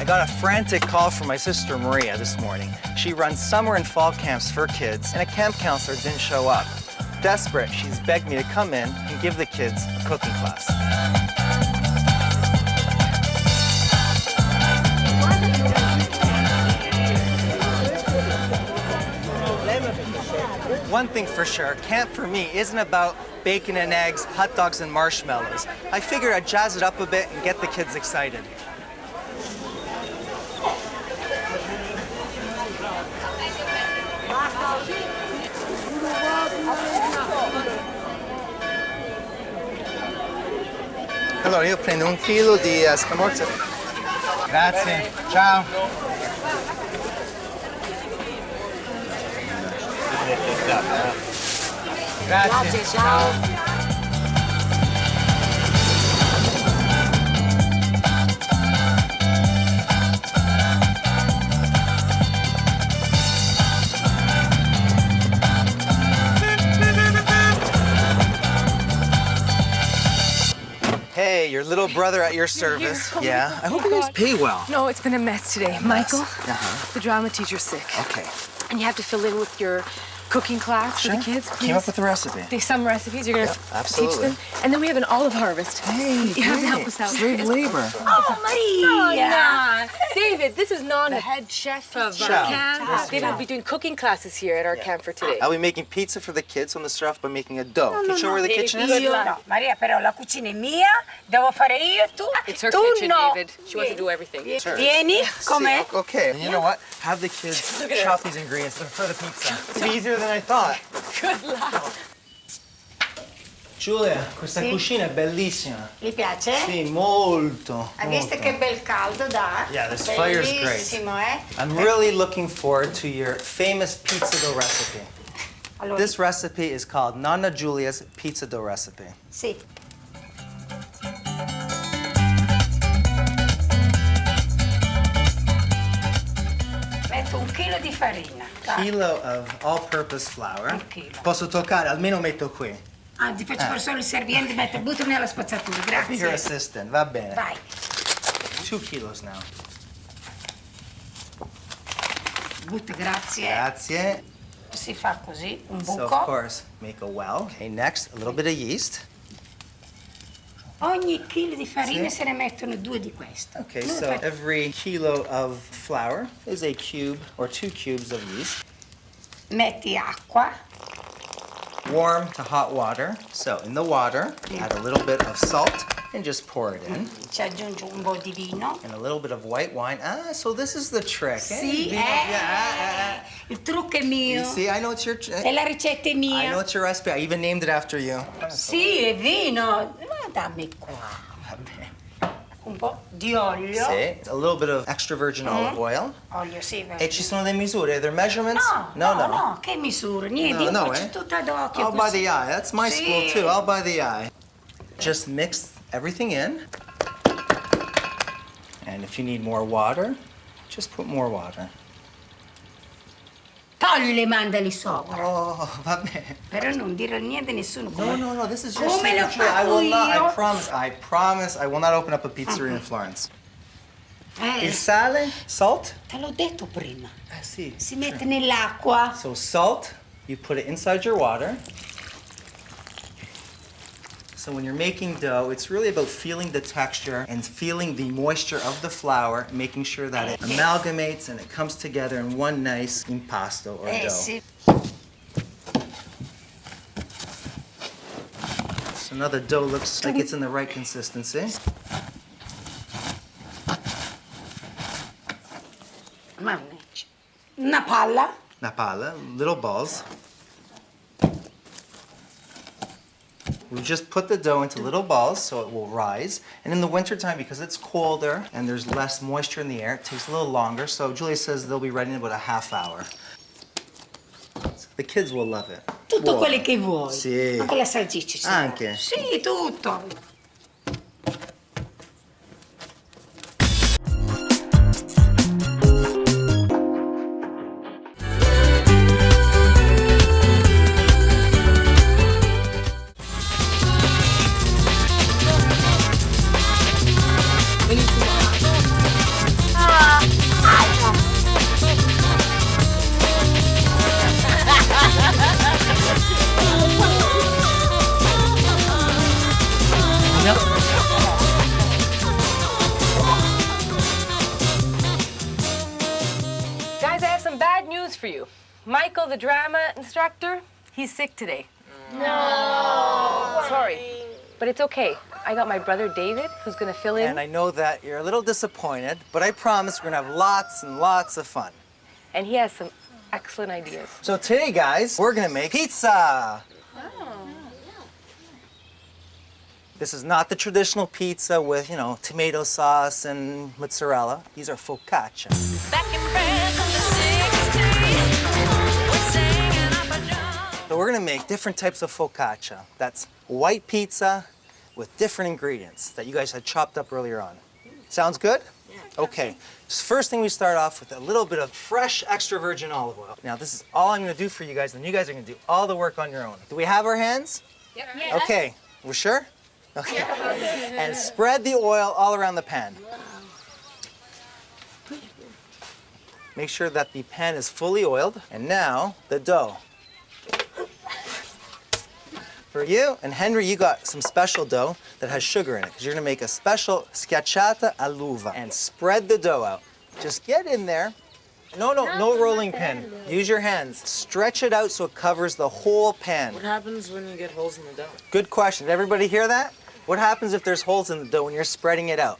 I got a frantic call from my sister Maria this morning. She runs summer and fall camps for kids, and a camp counselor didn't show up. Desperate, she's begged me to come in and give the kids a cooking class. One thing for sure, camp for me isn't about bacon and eggs, hot dogs and marshmallows. I figured I'd jazz it up a bit and get the kids excited. Allora io prendo 1 chilo di scamorza. Grazie, ciao. Grazie, ciao. Hey, your little brother at your service. Yeah, I hope you guys pay well. No, it's been a mess today. Michael, Uh-huh. the drama teacher's sick. Okay. And you have to fill in with your cooking class for the kids. Came up with a recipe. There's some recipes you're gonna absolutely. teach them. And then we have an olive harvest. Hey, you have to help us out. Slave labor. Oh, Maria! David, this is Nonna, the head chef of our Ciao. camp. David will be doing cooking classes here at our camp for today. I'll be making pizza for the kids on the start off by making a dough. Can you show where the kitchen is? No, Maria, però la cucina è mia, devo fare io, tu. It's her tu kitchen, no. David. She wants to do everything. Vieni, com'è? Okay, and you know what? Have the kids chop these ingredients for the pizza. It's easier than I thought. Good luck. Julia, questa cucina è bellissima. Gli piace? Sì, molto. Hai visto che bel caldo dà? Yeah, this fire's great. Bellissimo, eh? I'm really looking forward to your famous pizza dough recipe. Allora, This recipe is called Nonna Julia's pizza dough recipe. sì. Metto 1 chilo di farina. dai. Kilo of all-purpose flour. 1 chilo. Posso toccare? Almeno metto qui. Ah, ti faccio fare solo il serpiente, metto, butto nella spazzatura, Be your grazie. assistant. Va bene. Vai. 2 kilos now. Butta, grazie. Grazie. Si fa così, un So, of buco. course, make a well. Okay, next, a little bit of yeast. Ogni chilo di farina Sì. se ne mettono 2 di questo. Okay, Due so per- every kilo of flour is a cube or 2 cubes of yeast. Metti acqua, Warm to hot water. So, in the water, add a little bit of salt and just pour it in. ci aggiungo un po' di vino. And a little bit of white wine. Ah, so this is the trick. Sì, Vino- yeah. il trucco è mio. You see, I know it's your E la ricetta è I know mia. it's your recipe. I even named it after you. Sì, è vino. Ma dammi qua. Vabbè. Un po' di olio. Sì, a little bit of extra virgin olive oil. Olio, sì. E ci sono le misure, their measurements? No, che misura? Niente, io faccio tutto ad occhio. All by così. the eye. That's my Sì. school too, all by the eye. Just mix everything in. And if you need more water, just put more water. Togli le mandali sopra. Oh, vabbè. Però non dire niente a nessuno. No, this is your Come l'ho signature. I fatto will not, io? I promise, I will not open up a pizzeria in Florence. Il Eh, sale, salt? te l'ho detto prima. Sì. Si mette nell'acqua. So salt, you put it inside your water. So when you're making dough, it's really about feeling the texture and feeling the moisture of the flour, making sure that it amalgamates and it comes together in one nice impasto or dough. Sì. So now the dough looks like it's in the right consistency. Mannaggia. Una palla. Una palla, little balls. We just put the dough into little balls so it will rise. And in the wintertime, because it's colder and there's less moisture in the air, it takes a little longer. So Julia says they'll be ready in about a half hour. The kids will love it. Tutto Buono. quello che vuoi. Sì. Anche la salsiccia. Sì. Anche? Sì, tutto. for you. Michael, the drama instructor, he's sick today. No. Sorry, but it's okay. I got my brother David, who's gonna fill in. And I know that you're a little disappointed, but I promise we're gonna have lots and lots of fun. And he has some excellent ideas. So today, guys, we're gonna make pizza. This is not the traditional pizza with, you know, tomato sauce and mozzarella. These are focaccia. So we're gonna make different types of focaccia. That's white pizza with different ingredients that you guys had chopped up earlier on. Sounds good? Yeah. Okay. So first thing we start off with a little bit of fresh extra virgin olive oil. Now this is all I'm gonna do for you guys, and you guys are gonna do all the work on your own. Do we have our hands? Yep. Yeah. Okay. We're sure? Okay. And spread the oil all around the pan. Make sure that the pan is fully oiled. And now, the dough. For you, and Henry, you got some special dough that has sugar in it, because you're gonna make a special schiacciata all'uva. And spread the dough out. Just get in there. No rolling pin. Use your hands. Stretch it out so it covers the whole pan. What happens when you get holes in the dough? Good question. Did everybody hear that? What happens if there's holes in the dough when you're spreading it out?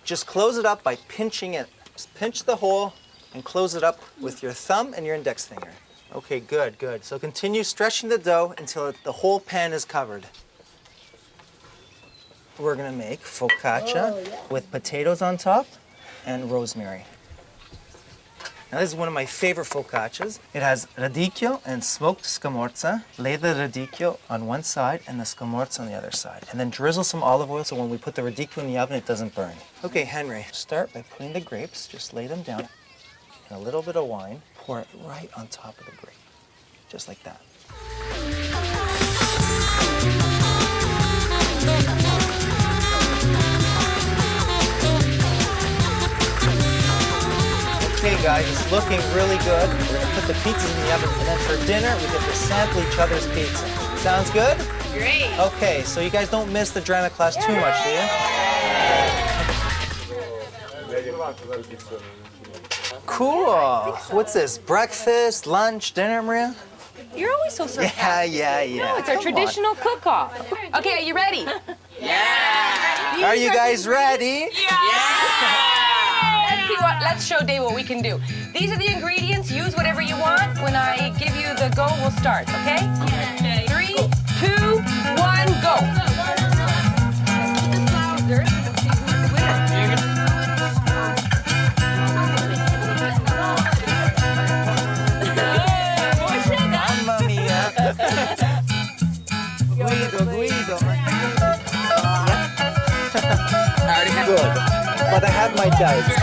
Just close it up by pinching it. Just pinch the hole and close it up with your thumb and your index finger. Okay, good, good. So continue stretching the dough until the whole pan is covered. We're gonna make focaccia with potatoes on top and rosemary. Now this is one of my favorite focaccias. It has radicchio and smoked scamorza. Lay the radicchio on one side and the scamorza on the other side. And then drizzle some olive oil so when we put the radicchio in the oven, it doesn't burn. Okay, Henry, start by putting the grapes, just lay them down. And a little bit of wine, pour it right on top of the grape. Just like that. Okay guys, it's looking really good. We're gonna put the pizzas in the oven, and then for dinner, we get to sample each other's pizza. Sounds good? Great. Okay, so you guys don't miss the drama class too much, do you? Cool. What's this, breakfast, lunch, dinner, Maria? You're always so sarcastic. Yeah. No, it's our Come on. traditional cook-off. Okay, are you ready? Yeah. Are you guys ready? Let's show Dave what we can do. These are the ingredients. Use whatever you want. When I give you the go, we'll start, okay? Okay. 3, 2, 1, go. Mamma mia. Guido. Good. But I have my doubts.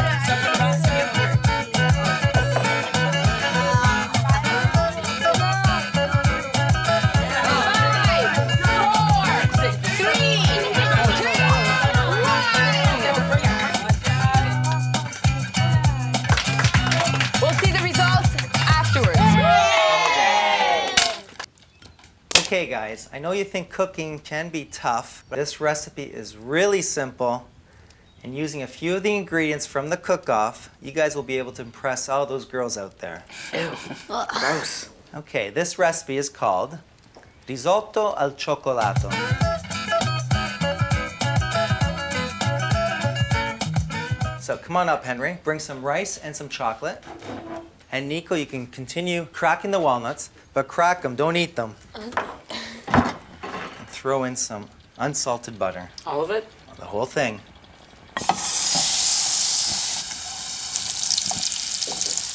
Okay guys, I know you think cooking can be tough, but this recipe is really simple, and using a few of the ingredients from the cook-off, you guys will be able to impress all those girls out there. Gross. Okay, this recipe is called risotto al cioccolato. So come on up, Henry. Bring some rice and some chocolate. And Nico, you can continue cracking the walnuts, but crack them, don't eat them. And throw in some unsalted butter. All of it? The whole thing.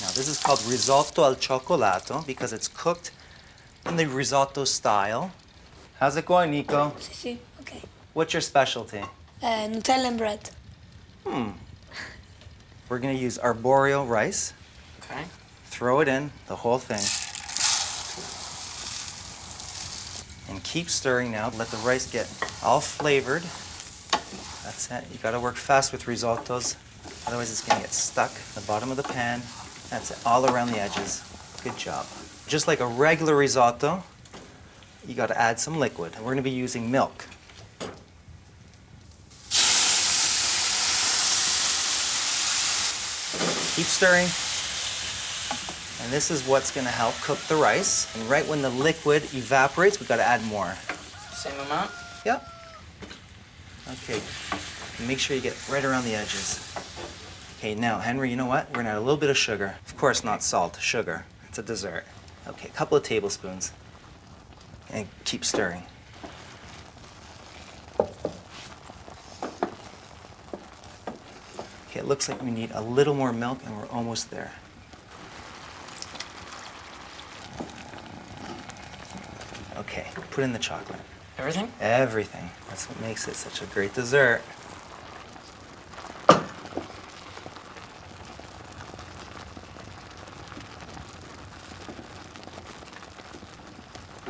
Now this is called risotto al cioccolato because it's cooked in the risotto style. How's it going, Nico? Sì, okay. What's your specialty? Nutella and bread. We're gonna use arborio rice. Okay. Throw it in, the whole thing. And keep stirring now. Let the rice get all flavored. That's it. You gotta work fast with risottos. Otherwise it's gonna get stuck in the bottom of the pan. That's it, all around the edges. Good job. Just like a regular risotto, you gotta add some liquid. And we're gonna be using milk. Keep stirring. And this is what's gonna help cook the rice. And right when the liquid evaporates, we gotta add more. Same amount? Yep. Okay, make sure you get right around the edges. Okay, now, Henry, you know what? We're gonna add a little bit of sugar. Of course, not salt, sugar. It's a dessert. Okay, a couple of tablespoons. And keep stirring. Okay, it looks like we need a little more milk and we're almost there. Okay, put in the chocolate. Everything? Everything. That's what makes it such a great dessert.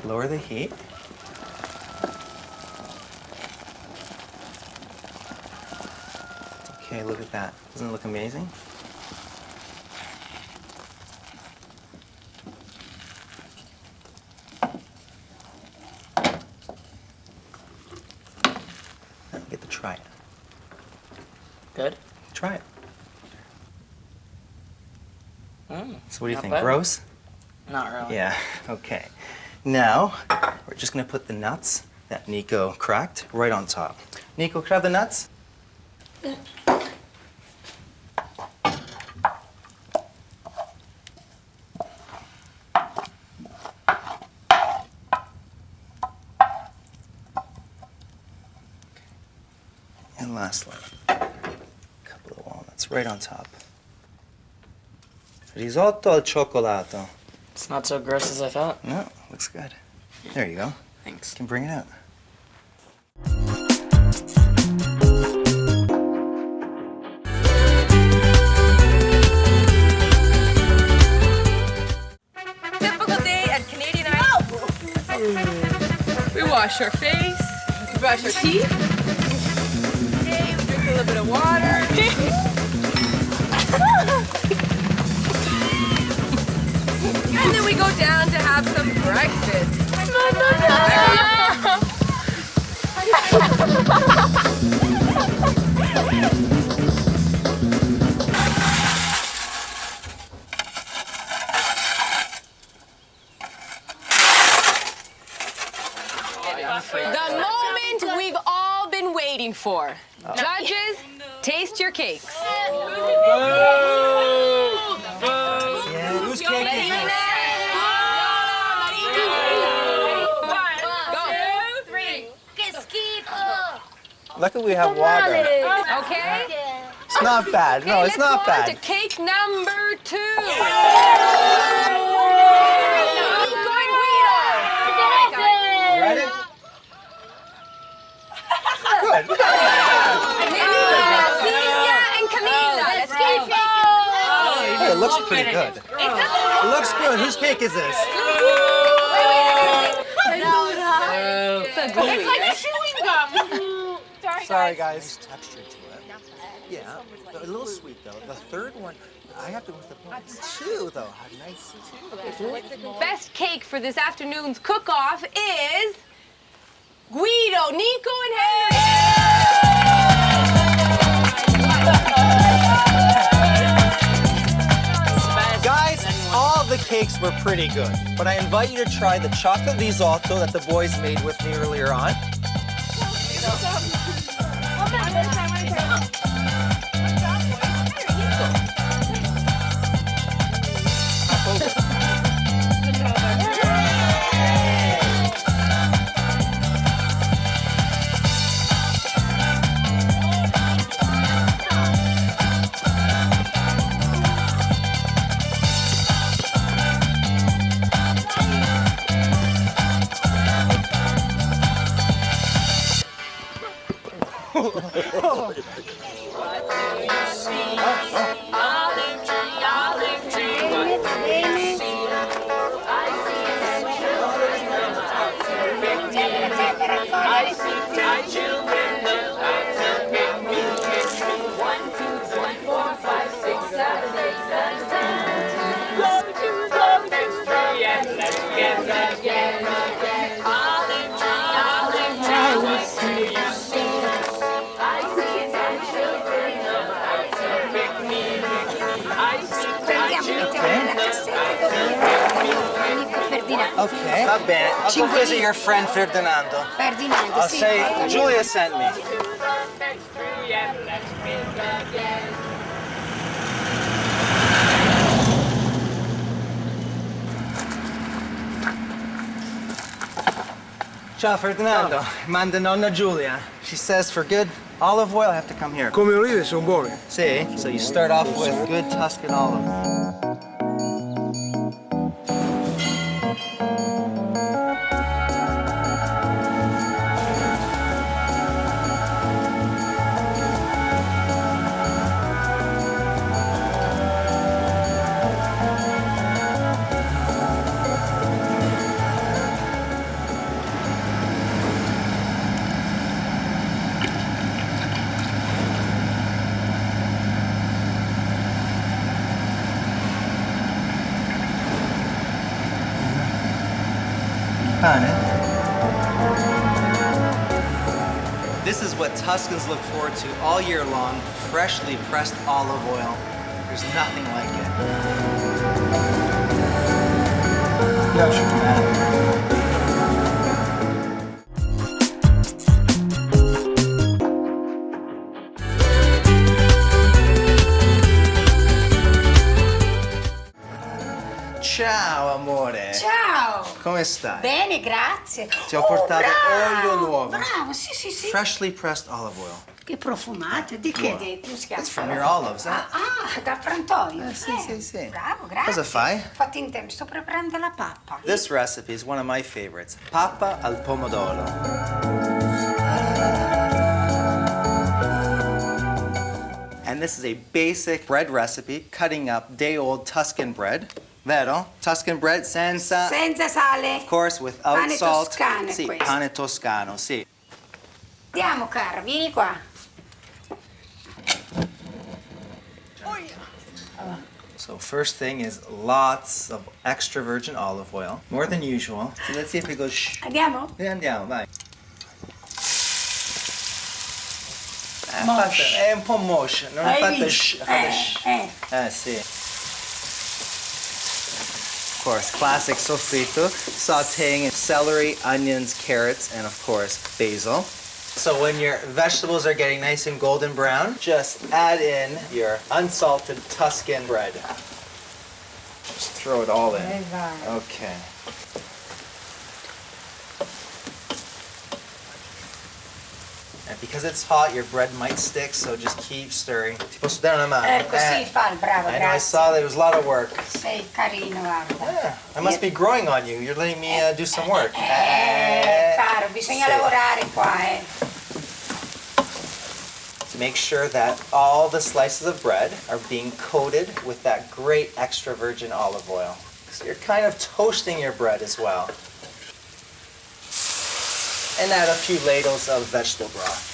Lower the heat. Okay, look at that. Doesn't it look amazing? Now we get to try it. Good? Try it. So what do you Not think? bad. Gross? Not really. Yeah, okay. Now, we're just gonna put the nuts that Nico cracked right on top. Nico, could I have the nuts? And lastly, a couple of walnuts right on top. Risotto al cioccolato. It's not so gross as I thought. No, looks good. There you go. Thanks. You can bring it out. Typical day at Canadian Island. We wash our face, we brush our teeth. Okay, we drink a little bit of water. And then we go down to have some breakfast. The moment we've all been waiting for. Judges, taste your cakes. Yeah, whose cake is this? Luckily we have water. Okay? It's not bad. No, it's not Let's go on to bad. cake number 2. Ready? Good. And Camila. Let's go. Hey, it looks pretty good. It looks good. Whose cake is this? It's like chewing gum. Sorry, guys. Nice texture to it. Yeah, a little sweet though. The third one, I have to go with the two though. Nice two. best cake for this afternoon's cook-off is Guido, Nico, and Henry. Guys, all the cakes were pretty good, but I invite you to try the chocolate risotto that the boys made with me earlier on. Okay, va bene. I'll go visit your friend Ferdinando. Ferdinando, I'll sì. say Julia sent me. Ciao Ferdinando, manda Nonna Julia. She says for good olive oil I have to come here. Come olive sono buone. See? So you start off with good Tuscan olive. This is what Tuscans look forward to all year long, freshly pressed olive oil. There's nothing like it. Ciao amore. Ciao. Come stai? Bene, grazie. Ti ho portato bravo, olio nuovo. Bravo, sì, sì, sì. Freshly pressed olive oil. Che profumate. Di che? Come si chiama? It's from your olives, eh? Ah, da frantoio. Sì. Bravo, grazie. Cosa fai? Fatti in tempo, sto preparando la pappa. This recipe is one of my favorites. Papa al pomodoro. And this is a basic bread recipe, cutting up day-old Tuscan bread. Vero? Tuscan bread senza, Senza sale. of course, without Pane salt. toscano è Sì, questo. pane toscano, sì. Andiamo, cara, vieni qua. So first thing is lots of extra virgin olive oil, more than usual. So let's see if it goes shh. Andiamo? Andiamo, vai. Mosh. È un po' mosh, non Hai fate visto? shh, fate shh. Sì. Of course, classic sofrito, sauteing celery, onions, carrots, and of course, basil. So when your vegetables are getting nice and golden brown, just add in your unsalted Tuscan bread. Just throw it all in. Okay. And because it's hot, your bread might stick, so just keep stirring. Ti posso dare una mano? Così fa, bravo, I know, I grazie. saw that it was a lot of work. Sei carino, guarda. Yeah, I must be growing on you. You're letting me do some work. Caro, bisogna Sì. lavorare qua, Make sure that all the slices of bread are being coated with that great extra virgin olive oil. So you're kind of toasting your bread as well. And add a few ladles of vegetable broth.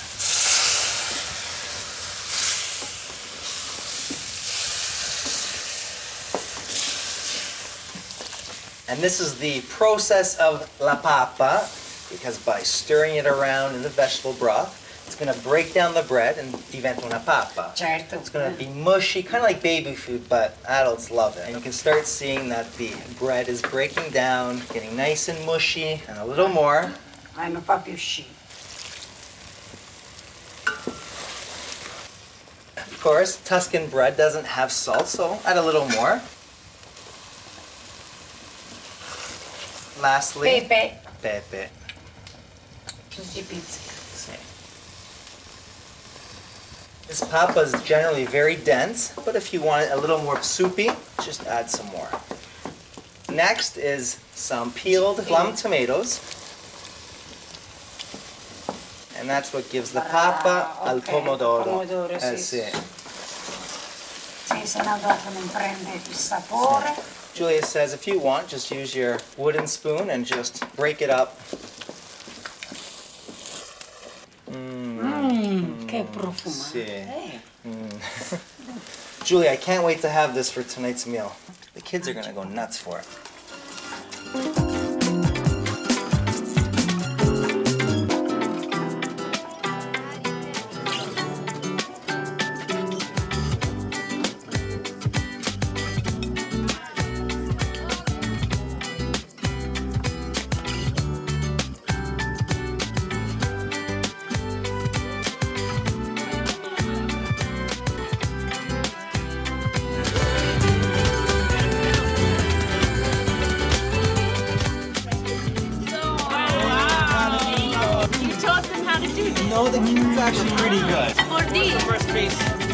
And this is the process of la papa, because by stirring it around in the vegetable broth, it's going to break down the bread and diventa una papa. Certo. It's going to be mushy, kind of like baby food, but adults love it. And you can start seeing that the bread is breaking down, getting nice and mushy, and a little more. Non fa più sci. Of course, Tuscan bread doesn't have salt, so add a little more. Lastly, pepe. Tutti pizzica. This papa is generally very dense, but if you want it a little more soupy, just add some more. Next is some peeled plum tomatoes. And that's what gives the papa al pomodoro. Pomodoro, sì. Sì. Sì, se no dopo non prende il sapore. Julia says if you want, just use your wooden spoon and just break it up. Che profumato. Sì. Julia, I can't wait to have this for tonight's meal. The kids are gonna go nuts for it. actually pretty good. For this. First piece.